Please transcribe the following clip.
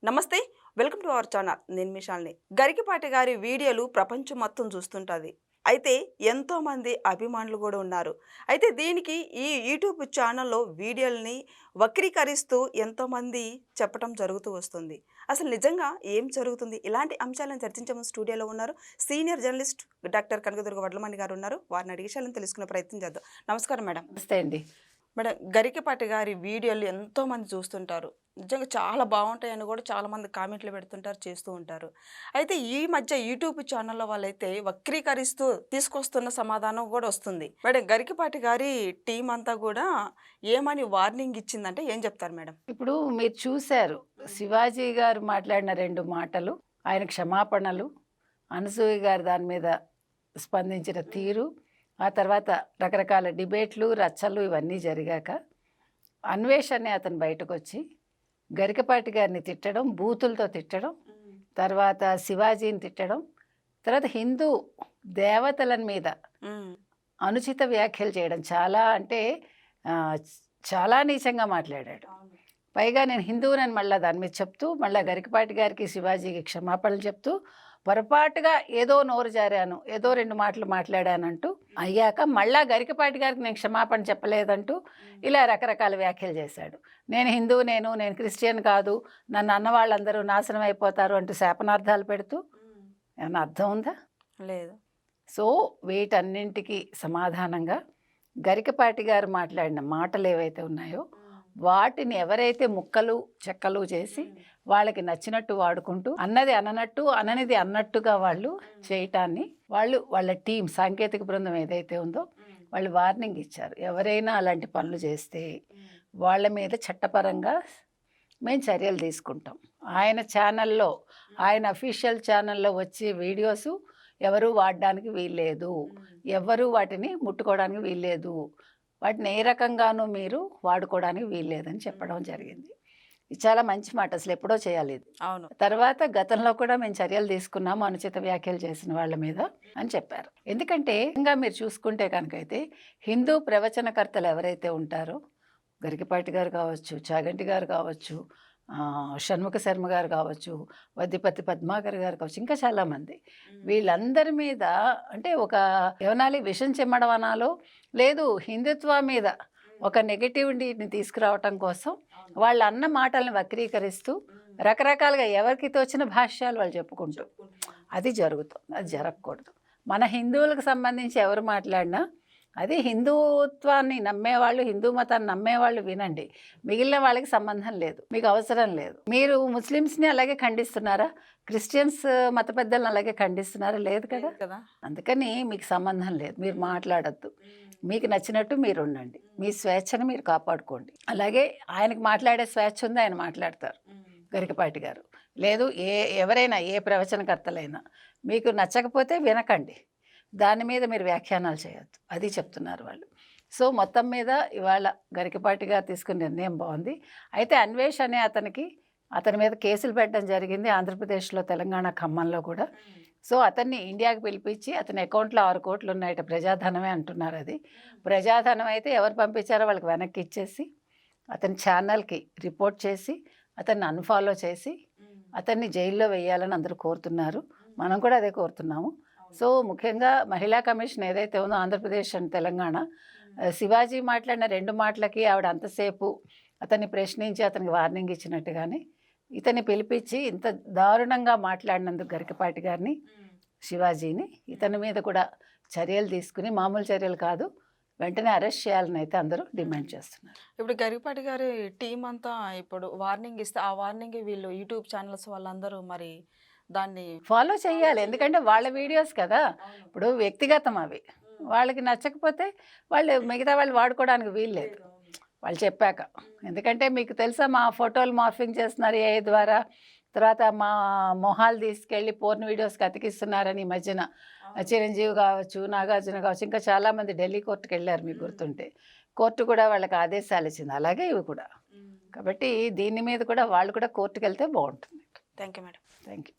నమస్తే. Welcome to our channel. నేను మీ శాలిని. గరికపాటి గారి వీడియోలు ప్రపంచం మొత్తం చూస్తుంటది. అయితే ఎంతోమంది అభిమానులు కూడా ఉన్నారు. అయితే దీనికి ఈ యూట్యూబ్ ఛానల్‌లో వీడియోలని వక్రీకరిస్తూ ఎంతోమంది చెప్పటం జరుగుతూ వస్తుంది. అసలు నిజంగా ఏం జరుగుతుంది? ఇలాంటి అంశాలను చర్చించే ముందు స్టూడియోలో ఉన్నారు senior journalist doctor Kanakadurga Vadlamani గారు ఉన్నారు. వారిని అడిగే విషయాలను తెలుసుకునే ప్రయత్నం చేద్దాం. నమస్కారం మేడం. నమస్తే అండి. మేడం, గరికపాటి గారి వీడియోలు ఎంతోమంది చూస్తుంటారు. నిజంగా చాలా బాగుంటాయని కూడా చాలామంది కామెంట్లు పెడుతుంటారు, చేస్తూ ఉంటారు. అయితే ఈ మధ్య యూట్యూబ్ ఛానల్లో వాళ్ళైతే వక్రీకరిస్తూ తీసుకొస్తున్న సమాధానం కూడా వస్తుంది. మేడం, గరికపాటి గారి టీం అంతా కూడా ఏమని వార్నింగ్ ఇచ్చిందంటే ఏం చెప్తారు మేడం? ఇప్పుడు మీరు చూశారు శివాజీ గారు మాట్లాడిన 2 మాటలు, ఆయన క్షమాపణలు, అనసూయ గారు దాని మీద స్పందించిన తీరు, ఆ తర్వాత రకరకాల డిబేట్లు, రచ్చలు ఇవన్నీ జరిగాక అన్వేష్ అనే అతను బయటకు వచ్చి గరికపాటి గారిని తిట్టడం, బూతులతో తిట్టడం, తర్వాత శివాజీని తిట్టడం, తర్వాత హిందూ దేవతల మీద అనుచిత వ్యాఖ్యలు చేయడం, చాలా అంటే చాలా నీచంగా మాట్లాడాడు. పైగా నేను హిందువునని మళ్ళీ దాని మీద చెప్తూ, మళ్ళీ గరికపాటి గారికి శివాజీకి క్షమాపణలు చెప్తూ, పొరపాటుగా ఏదో నోరు జారాను, ఏదో 2 మాటలు మాట్లాడానంటూ అయ్యాక మళ్ళా గరికపాటి గారికి నేను క్షమాపణ చెప్పలేదంటూ ఇలా రకరకాల వ్యాఖ్యలు చేశాడు. నేను క్రిస్టియన్ కాదు, నన్ను అన్న వాళ్ళందరూ నాశనం అయిపోతారు అంటూ శాపనార్థాలు పెడుతూ, ఏమన్నా అర్థం ఉందా? లేదు. సో వీటన్నింటికి సమాధానంగా గరికపాటి గారు మాట్లాడిన మాటలు ఏవైతే ఉన్నాయో వాటిని ఎవరైతే ముక్కలు చెక్కలు చేసి వాళ్ళకి నచ్చినట్టు వాడుకుంటూ, అన్నది అననట్టు అననిది అన్నట్టుగా వాళ్ళు చేయటాన్ని వాళ్ళ టీం సాంకేతిక బృందం ఏదైతే ఉందో వాళ్ళు వార్నింగ్ ఇచ్చారు. ఎవరైనా అలాంటి పనులు చేస్తే వాళ్ళ మీద చట్టపరంగా మేము చర్యలు తీసుకుంటాం. ఆయన ఛానల్లో, ఆయన అఫీషియల్ ఛానల్లో వచ్చే వీడియోసు ఎవరు వాడడానికి వీల్లేదు, ఎవరు వాటిని ముట్టుకోవడానికి వీల్లేదు, వాటిని ఏ రకంగానూ మీరు వాడుకోవడానికి వీల్లేదని చెప్పడం జరిగింది. ఇది చాలా మంచి మాట, అసలు ఎప్పుడో చేయాలి ఇది. అవును. తర్వాత గతంలో కూడా మేము చర్యలు తీసుకున్నాము అనుచిత వ్యాఖ్యలు చేసిన వాళ్ళ మీద అని చెప్పారు. ఎందుకంటే ఇంకా మీరు చూసుకుంటే కనుకైతే హిందూ ప్రవచనకర్తలు ఎవరైతే ఉంటారో, గరికపాటి గారు కావచ్చు, చాగంటి గారు కావచ్చు, షణ్ముఖ శర్మ గారు కావచ్చు, వద్దిపత్తి పద్మాకర్ గారు కావచ్చు, ఇంకా చాలామంది, వీళ్ళందరి మీద అంటే ఒక ఏమనాలి, విషం చెమ్మడం అనాలో లేదు, హిందుత్వ మీద ఒక నెగటివిటీని తీసుకురావటం కోసం వాళ్ళు అన్న మాటలను వక్రీకరిస్తూ రకరకాలుగా ఎవరికి తోచిన భాష్యాలు వాళ్ళు చెప్పుకుంటూ అది జరుగుతుంది. అది జరగకూడదు. మన హిందువులకు సంబంధించి ఎవరు మాట్లాడినా అది హిందుత్వాన్ని నమ్మేవాళ్ళు, హిందూ మతాన్ని నమ్మేవాళ్ళు వినండి, మిగిలిన వాళ్ళకి సంబంధం లేదు, మీకు అవసరం లేదు. మీరు ముస్లిమ్స్ని అలాగే ఖండిస్తున్నారా? క్రిస్టియన్స్ మత పెద్దలను అలాగే ఖండిస్తున్నారా? లేదు కదా. అందుకని మీకు సంబంధం లేదు, మీరు మాట్లాడద్దు, మీకు నచ్చినట్టు మీరు ఉండండి, మీ స్వేచ్ఛను మీరు కాపాడుకోండి. అలాగే ఆయనకు మాట్లాడే స్వేచ్ఛ ఉంది, ఆయన మాట్లాడతారు గరికపాటి గారు. లేదు, ఎవరైనా ఏ ప్రవచనకర్తలైనా మీకు నచ్చకపోతే వినకండి, దాని మీద మీరు వ్యాఖ్యానాలు చేయొద్దు, అది చెప్తున్నారు వాళ్ళు. సో మొత్తం మీద ఇవాళ గరికపాటి గారు తీసుకున్న నిర్ణయం బాగుంది. అయితే అన్వేష్ అనే అతని మీద కేసులు పెట్టడం జరిగింది ఆంధ్రప్రదేశ్లో, తెలంగాణ, ఖమ్మంలో కూడా. సో అతన్ని ఇండియాకి పిలిపించి అతని అకౌంట్లో 6 కోట్లు ఉన్నాయట, ప్రజాధనమే అంటున్నారు. అది ప్రజాధనం అయితే ఎవరు పంపించారో వాళ్ళకి వెనక్కి ఇచ్చేసి అతని ఛానల్కి రిపోర్ట్ చేసి అతన్ని అన్ఫాలో చేసి అతన్ని జైల్లో వేయాలని అందరూ కోరుతున్నారు. మనం కూడా అదే కోరుతున్నాము. సో ముఖ్యంగా మహిళా కమిషన్ ఏదైతే ఉందో ఆంధ్రప్రదేశ్ అండ్ తెలంగాణ, శివాజీ మాట్లాడిన 2 మాటలకి ఆవిడ అంతసేపు అతన్ని ప్రశ్నించి అతనికి వార్నింగ్ ఇచ్చినట్టుగానే ఇతన్ని పిలిపించి ఇంత దారుణంగా మాట్లాడినందుకు గరికపాటి గారిని, శివాజీని, ఇతని మీద కూడా చర్యలు తీసుకుని, మామూలు చర్యలు కాదు, వెంటనే అరెస్ట్ చేయాలని అయితే అందరూ డిమాండ్ చేస్తున్నారు. ఇప్పుడు గరికపాటి గారి టీం అంతా ఇప్పుడు వార్నింగ్ ఇస్తే ఆ వార్నింగ్ వీళ్ళు యూట్యూబ్ ఛానల్స్ వాళ్ళందరూ మరి దాన్ని ఫాలో చేయాలి. ఎందుకంటే వాళ్ళ వీడియోస్ కదా, ఇప్పుడు వ్యక్తిగతం అవి, వాళ్ళకి నచ్చకపోతే మిగతా వాళ్ళు వాడుకోవడానికి వీల్లేదు వాళ్ళు చెప్పాక. ఎందుకంటే మీకు తెలుసా, మా ఫోటోలు మార్ఫింగ్ చేస్తున్నారు AI ద్వారా, తర్వాత మా మొహాలు తీసుకెళ్ళి పోర్న్ వీడియోస్కి అతికిస్తున్నారని ఈ మధ్యన చిరంజీవి కావచ్చు, నాగార్జున కావచ్చు, ఇంకా చాలామంది ఢిల్లీ కోర్టుకు వెళ్ళారు, మీకు గుర్తుంటే. కోర్టు కూడా వాళ్ళకి ఆదేశాలు ఇచ్చింది, అలాగే ఇవి కూడా. కాబట్టి దీని మీద కూడా వాళ్ళు కూడా కోర్టుకు వెళ్తే బాగుంటుంది. Thank you madam. Thank you.